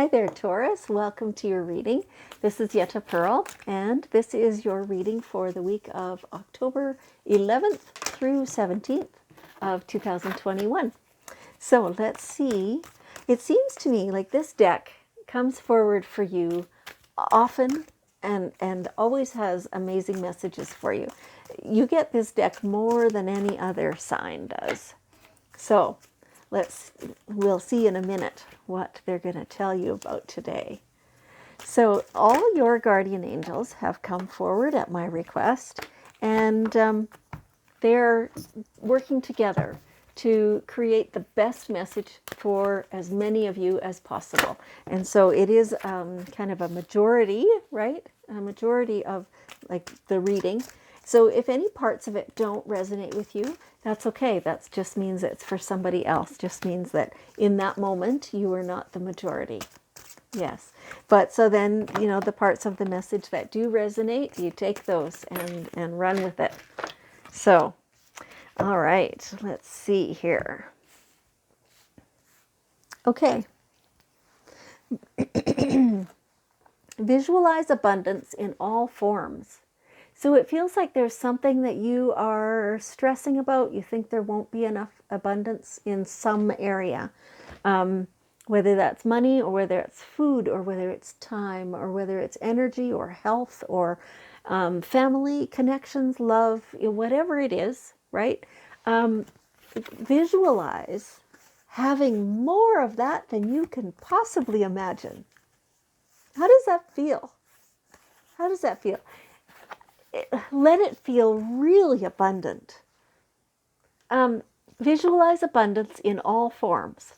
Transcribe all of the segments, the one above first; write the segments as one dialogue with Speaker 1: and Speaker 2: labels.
Speaker 1: Hi there, Taurus. Welcome to your reading. This is Yetta Pearl, and this is your reading for the week of October 11th through 17th of 2021. So let's see. It seems to me like this deck comes forward for you often and always has amazing messages for you. You get this deck more than any other sign does. So we'll see in a minute what they're going to tell you about today. So all your guardian angels have come forward at my request, and they're working together to create the best message for as many of you as possible. And so it is kind of a majority, right? A majority of like the reading. So if any parts of it don't resonate with you, that's okay. That just means it's for somebody else. Just means that in that moment, you are not the majority. Yes. But so then, you know, the parts of the message that do resonate, you take those and run with it. So, all right, let's see here. Okay. Visualize abundance in all forms. So it feels like there's something that you are stressing about. You think there won't be enough abundance in some area, whether that's money or whether it's food or whether it's time or whether it's energy or health or family connections, love, whatever it is, right? Visualize having more of that than you can possibly imagine. How does that feel? How does that feel? Let it feel really abundant. Visualize abundance in all forms.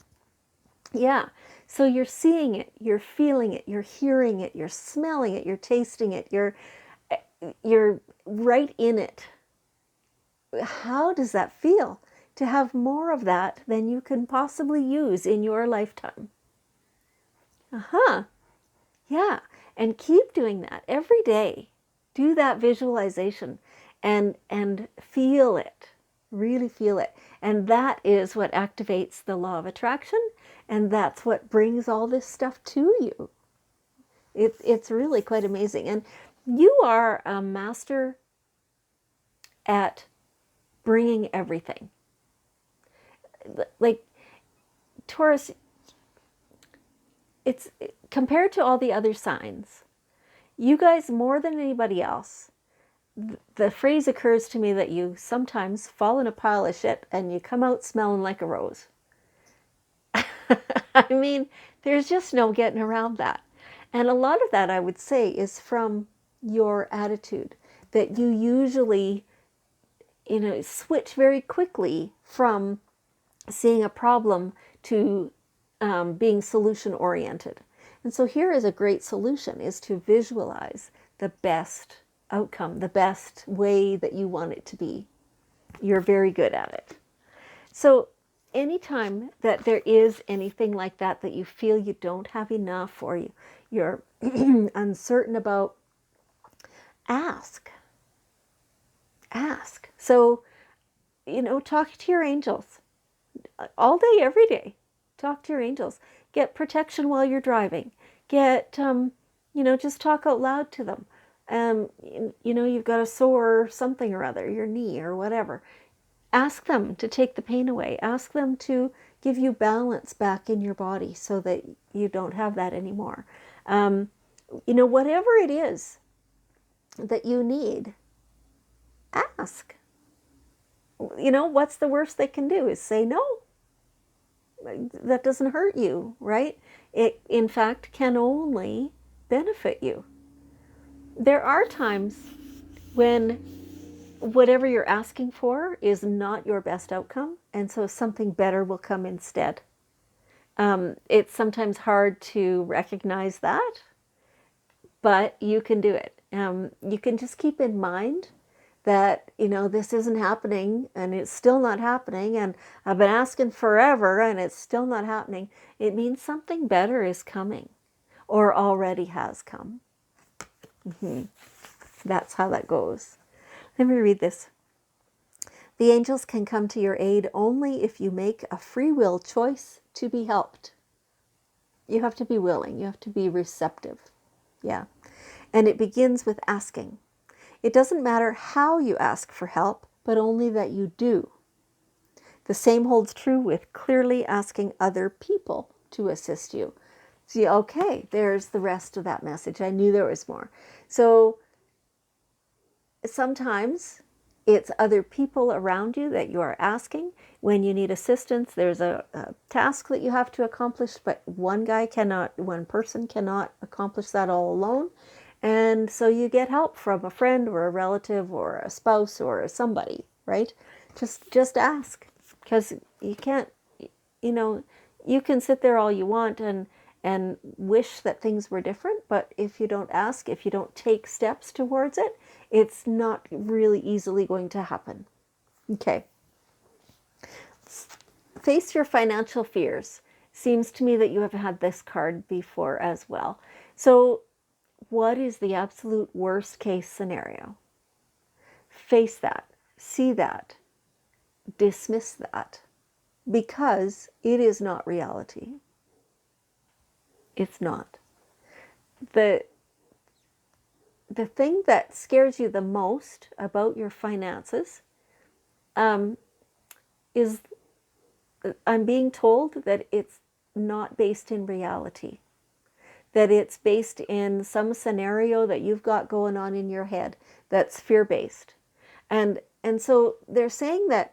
Speaker 1: Yeah, so you're seeing it, you're feeling it, you're hearing it, you're smelling it, you're tasting it, you're right in it. How does that feel to have more of that than you can possibly use in your lifetime? Yeah, and keep doing that every day. Do that visualization and feel it. Really feel it. And that is what activates the law of attraction, and that's what brings all this stuff to you. It's really quite amazing. And you are a master at bringing everything. Like Taurus, it's compared to all the other signs, you guys, more than anybody else, the phrase occurs to me that you sometimes fall in a pile of shit and you come out smelling like a rose. I mean, there's just no getting around that. And a lot of that, I would say, is from your attitude, that you usually, switch very quickly from seeing a problem to being solution oriented. And so here is a great solution, is to visualize the best outcome, the best way that you want it to be. You're very good at it. So anytime that there is anything like that, that you feel you don't have enough or you're uncertain about, ask. So, talk to your angels all day, every day. Talk to your angels. Get protection while you're driving. Get, just talk out loud to them. You've got a sore something or other, your knee or whatever. Ask them to take the pain away. Ask them to give you balance back in your body so that you don't have that anymore. Whatever it is that you need, ask. What's the worst they can do is say no. That doesn't hurt you, right? It, in fact, can only benefit you. There are times when whatever you're asking for is not your best outcome, and so something better will come instead. It's sometimes hard to recognize that, but you can do it. You can just keep in mind that, this isn't happening and it's still not happening, and I've been asking forever and it's still not happening. It means something better is coming or already has come. That's how that goes. Let me read this. The angels can come to your aid only if you make a free will choice to be helped. You have to be willing. You have to be receptive. Yeah. And it begins with asking. It doesn't matter how you ask for help, but only that you do. The same holds true with clearly asking other people to assist you. See, okay, there's the rest of that message. I knew there was more. So sometimes it's other people around you that you are asking. When you need assistance, there's a task that you have to accomplish, but one person cannot accomplish that all alone. And so you get help from a friend or a relative or a spouse or somebody, right? Just ask, because you can't, you can sit there all you want and wish that things were different, but if you don't ask, if you don't take steps towards it, it's not really easily going to happen. Okay. Face your financial fears. Seems to me that you have had this card before as well. So what is the absolute worst case scenario? Face that. See that. Dismiss that. Because it is not reality. It's not. The thing that scares you the most about your finances is, I'm being told that it's not based in reality, that it's based in some scenario that you've got going on in your head that's fear-based. And so they're saying that,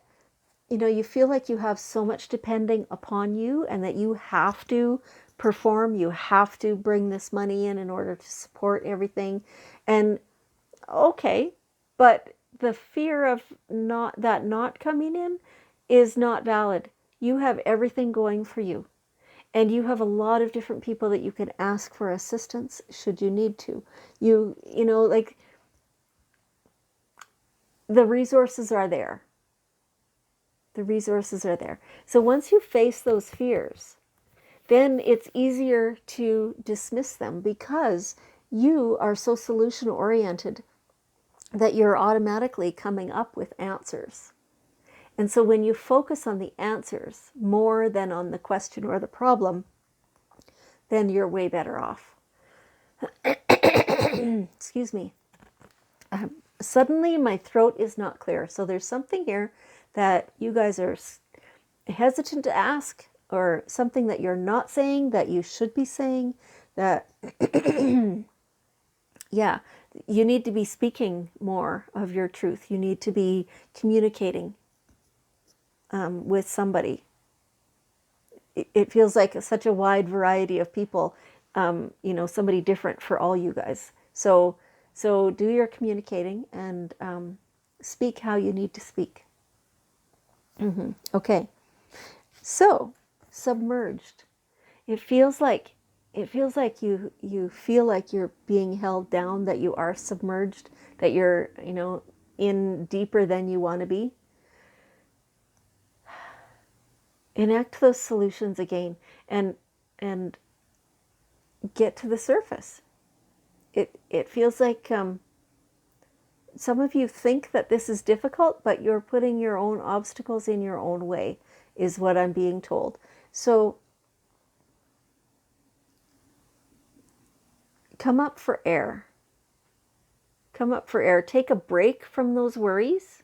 Speaker 1: you feel like you have so much depending upon you and that you have to perform, you have to bring this money in order to support everything. And okay, but the fear of not coming in is not valid. You have everything going for you. And you have a lot of different people that you can ask for assistance should you need to. Like, the resources are there. The resources are there. So once you face those fears, then it's easier to dismiss them because you are so solution oriented that you're automatically coming up with answers. And so when you focus on the answers more than on the question or the problem, then you're way better off. Excuse me. Suddenly my throat is not clear. So there's something here that you guys are hesitant to ask, or something that you're not saying that you should be saying, that yeah, you need to be speaking more of your truth. You need to be communicating with somebody. It feels like such a wide variety of people, somebody different for all you guys. So do your communicating and speak how you need to speak. Okay. So, submerged. It feels like you feel like you're being held down, that you are submerged, that you're, in deeper than you want to be. Enact those solutions again and get to the surface. It feels like some of you think that this is difficult, but you're putting your own obstacles in your own way, is what I'm being told. So come up for air. Come up for air. Take a break from those worries.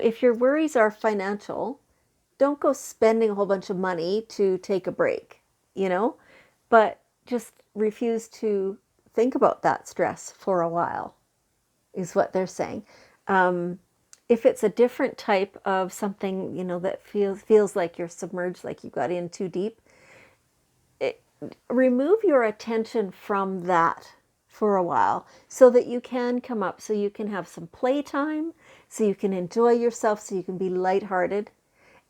Speaker 1: If your worries are financial, don't go spending a whole bunch of money to take a break, but just refuse to think about that stress for a while, is what they're saying. If it's a different type of something, that feels like you're submerged, like you got in too deep, remove your attention from that for a while so that you can come up, so you can have some playtime, so you can enjoy yourself, so you can be lighthearted.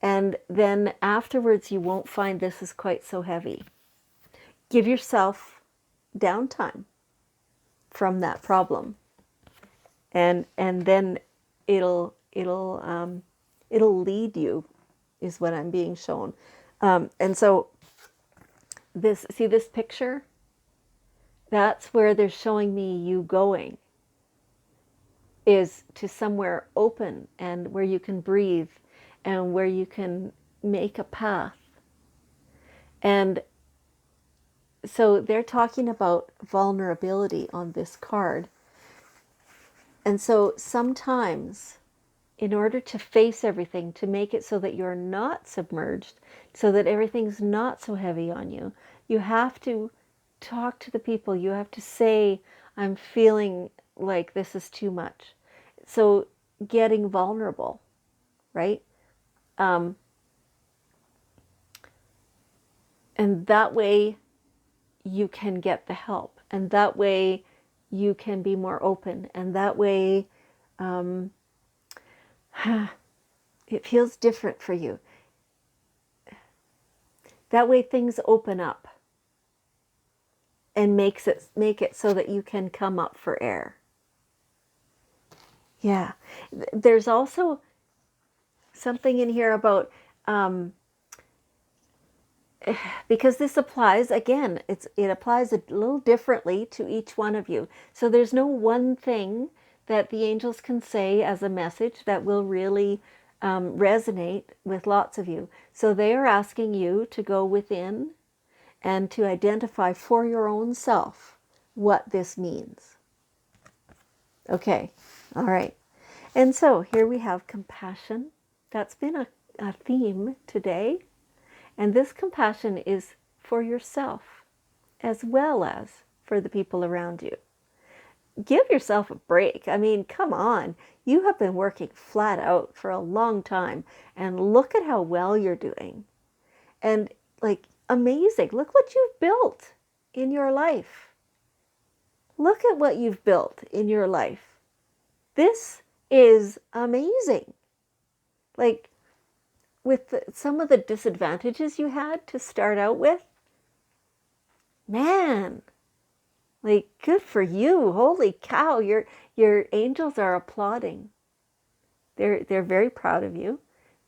Speaker 1: And then afterwards, you won't find this is quite so heavy. Give yourself downtime from that problem, and then it'll lead you, is what I'm being shown. And so this picture, that's where they're showing me you going, is to somewhere open and where you can breathe and where you can make a path And so they're talking about vulnerability on this card. And so sometimes, in order to face everything, to make it so that you're not submerged, so that everything's not so heavy on you, you have to talk to the people. You have to say, I'm feeling like this is too much. So getting vulnerable, right? And that way you can get the help. And that way you can be more open. And that way it feels different for you. That way things open up and make it so that you can come up for air. Yeah. There's also something in here about because this applies, again, it applies a little differently to each one of you. So there's no one thing that the angels can say as a message that will really resonate with lots of you. So they are asking you to go within and to identify for your own self what this means. Okay, all right. And so here we have compassion. That's been a theme today. And this compassion is for yourself as well as for the people around you. Give yourself a break. I mean, come on. You have been working flat out for a long time, and look at how well you're doing. And like, amazing. Look what you've built in your life. Look at what you've built in your life. This is amazing. Like, with some of the disadvantages you had to start out with, man, like, good for you. Holy cow, your angels are applauding. They're very proud of you.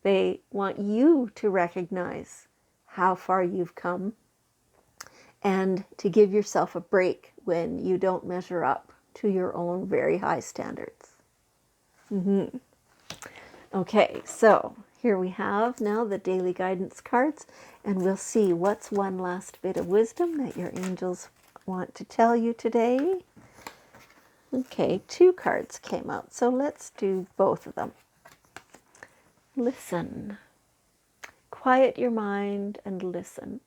Speaker 1: They want you to recognize how far you've come and to give yourself a break when you don't measure up to your own very high standards. Okay, so here we have now the daily guidance cards, and we'll see what's one last bit of wisdom that your angels want to tell you today. Okay, 2 cards came out, so let's do both of them. Listen. Quiet your mind and listen.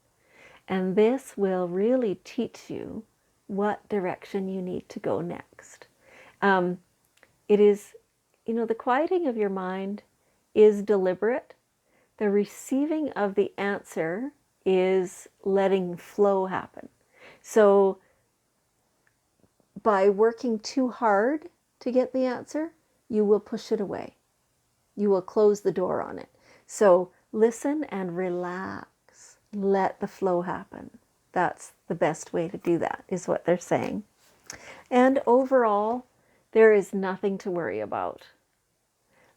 Speaker 1: And this will really teach you what direction you need to go next. It is, the quieting of your mind is deliberate. The receiving of the answer is letting flow happen. So by working too hard to get the answer, you will push it away. You will close the door on it. So listen and relax. Let the flow happen. That's the best way to do that, is what they're saying. And overall, there is nothing to worry about.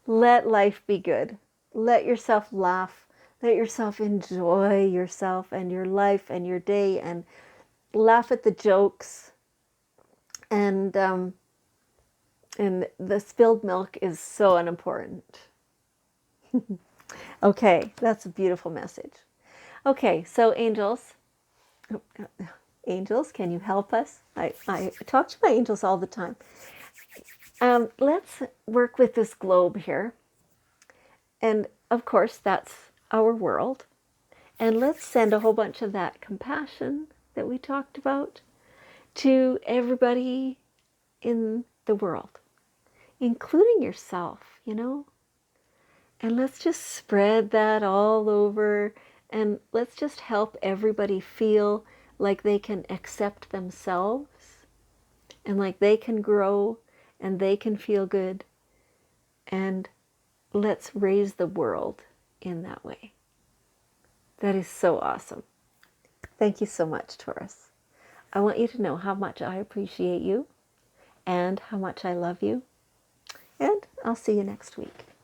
Speaker 1: Let life be good. Let yourself laugh. Let yourself enjoy yourself and your life and your day, and laugh at the jokes. And the spilled milk is so unimportant. Okay, that's a beautiful message. Okay, so angels, can you help us? I talk to my angels all the time. Let's work with this globe here. And of course, that's our world. And let's send a whole bunch of that compassion that we talked about to everybody in the world, including yourself, And let's just spread that all over, and let's just help everybody feel like they can accept themselves and like they can grow and they can feel good. And let's raise the world in that way. That is so awesome. Thank you so much, Taurus. I want you to know how much I appreciate you and how much I love you. And I'll see you next week.